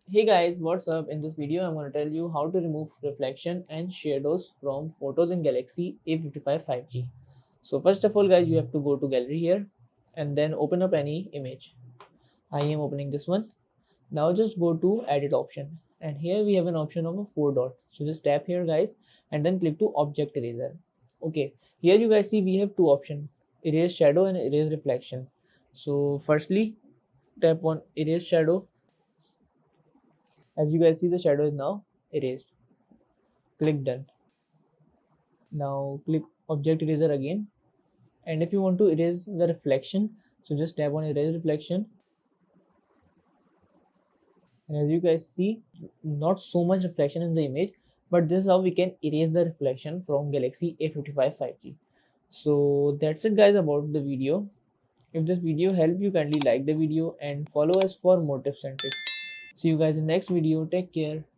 Hey guys, what's up? In this video, I'm going to tell you how to remove reflection and shadows from photos in Galaxy A55 5G. So first of all guys, you have to go to gallery here and then open up any image. I am opening this one. Now just go to edit option and here we have an option of a four dot. So just tap here guys and then click to object eraser. Okay, here you guys see we have two options, erase shadow and erase reflection. So firstly, tap on erase shadow. As you guys see, the shadow is now erased. Click done. Now click object eraser again, and if you want to erase the reflection, so just tap on erase reflection, and as you guys see, not so much reflection in the image, but this is how we can erase the reflection from Galaxy A55 5G. So that's it guys about the video. If this video helped you, kindly like the video and follow us for more tips and tricks. See you guys in next video. Take care.